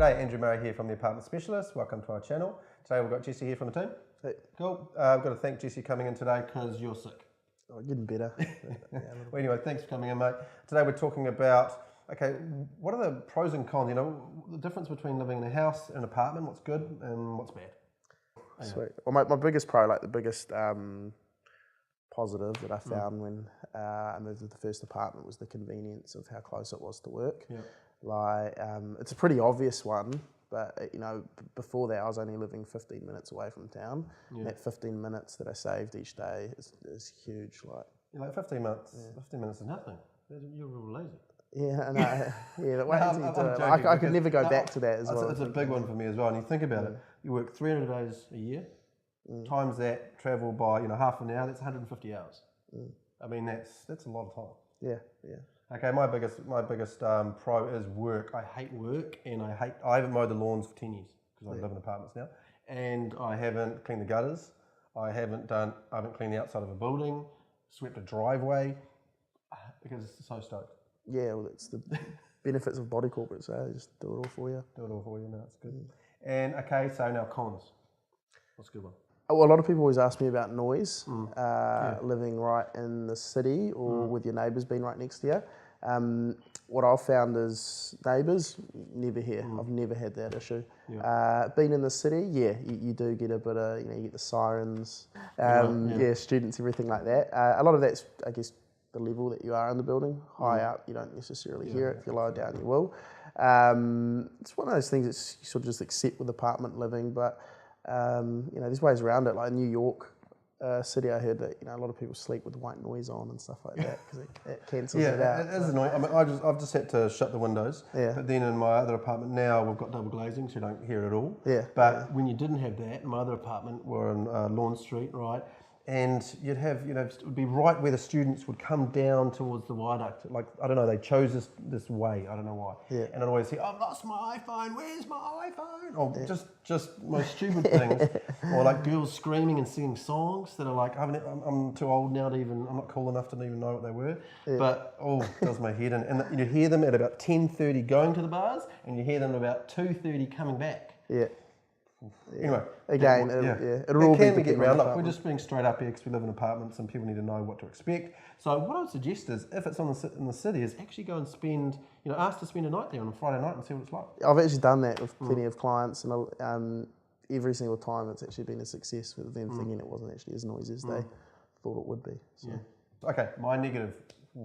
G'day, Andrew Murray here from the Apartment Specialist. Welcome to our channel. Today we've got Jesse here from the team. Hey. Cool. I've got to thank Jesse coming in today because you're sick. Oh, getting better. Well, anyway, thanks for coming in, mate. Today we're talking about, okay, what are the pros and cons? You know, the difference between living in a house and an apartment, what's good and what's bad. Sweet. Well, my biggest pro, like the biggest positive that I found when I moved into the first apartment was the convenience of how close it was to work. Yeah. Like, it's a pretty obvious one, but you know, before that I was only living 15 minutes away from town. Yeah. That 15 minutes that I saved each day is huge. Like 15 minutes. Yeah. 15 minutes is nothing. You're real lazy. Yeah, and the way I could never go back to that as well. It's a big one for me as well. And you think about it, you work 300 days a year, times that, travel by half an hour. That's 150 hours. I mean, that's a lot of time. Yeah, yeah. Okay, my biggest pro is work. I hate work, and I haven't mowed the lawns for 10 years because I live in apartments now, and I haven't cleaned the gutters. I haven't cleaned the outside of a building, swept a driveway because it's so stoked. Yeah, well, that's the benefits of body corporates. They just do it all for you. Do it all for you. No, it's good. And okay, so now cons. What's a good one? Well, a lot of people always ask me about noise, living right in the city or with your neighbours being right next to you. What I've found is neighbours, never here. I've never had that issue. Yeah. Being in the city, you do get a bit of, you get the sirens, students, everything like that. A lot of that's, I guess, the level that you are in the building. High up, you don't necessarily hear it. If you're lower down, you will. It's one of those things that you sort of just accept with apartment living, but there's ways around it. Like in New York City, I heard that a lot of people sleep with white noise on and stuff like that because it cancels it out. Yeah, it is annoying. I mean, I've just had to shut the windows. Yeah. But then in my other apartment now, we've got double glazing, so you don't hear it at all. Yeah. But when you didn't have that, in my other apartment, we're on Lawn Street, right? And you'd have, it would be right where the students would come down towards the viaduct. Like, I don't know, they chose this way, I don't know why. Yeah. And I'd always say, I've lost my iPhone, where's my iPhone? Or just most stupid things. Or like girls screaming and singing songs that are like, I'm too old now to even, I'm not cool enough to even know what they were. Yeah. But, it does my head in. And you hear them at about 10:30 going to the bars, and you hear them at about 2:30 coming back. Yeah. Anyway, again, it'll all be get around. Look, we're just being straight up here because we live in apartments and people need to know what to expect. So what I would suggest is, if it's in the city, is actually go and spend, ask to spend a night there on a Friday night and see what it's like. I've actually done that with plenty of clients, and every single time it's actually been a success with them thinking it wasn't actually as noisy as they thought it would be. So. Yeah. Okay, my negative. I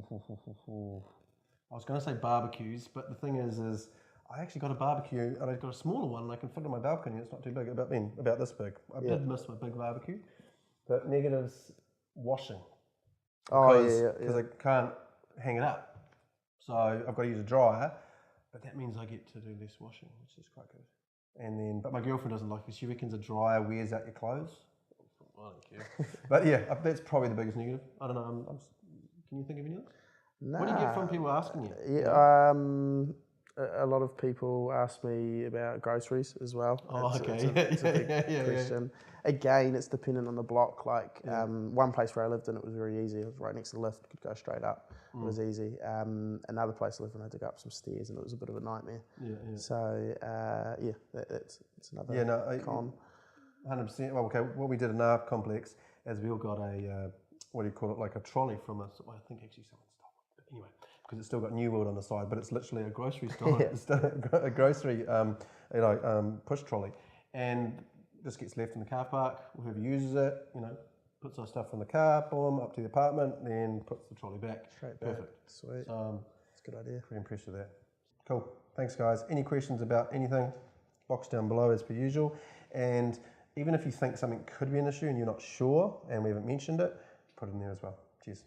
was going to say barbecues, but the thing is I actually got a barbecue, and I got a smaller one, and I can fit on my balcony. It's not too big, about this big. I did miss my big barbecue. But negatives, washing. Because I can't hang it up. So I've got to use a dryer, but that means I get to do less washing, which is quite good. But my girlfriend doesn't like it. She reckons a dryer wears out your clothes. I don't care. But that's probably the biggest negative. I don't know. Can you think of any others? Nah. What do you get from people asking you? A lot of people ask me about groceries as well. Oh, okay. It's a big question. Yeah. Again, it's dependent on the block. Like one place where I lived in, it was very easy. It was right next to the lift. Could go straight up. It was easy. Another place I lived in, I had to go up some stairs, and it was a bit of a nightmare. So that's another con. 100%. Well, okay. What we did in our complex is we all got a like a trolley from I think actually someone stole it. But anyway. Because it's still got New World on the side, but it's literally a grocery store. It's still a grocery, push trolley, and this gets left in the car park. Whoever uses it, puts our stuff in the car, boom, up to the apartment, then puts the trolley back. Straight Perfect. Back. Sweet. So, that's a good idea. Pretty impressed with that. Cool. Thanks, guys. Any questions about anything? Box down below as per usual. And even if you think something could be an issue and you're not sure, and we haven't mentioned it, put it in there as well. Cheers.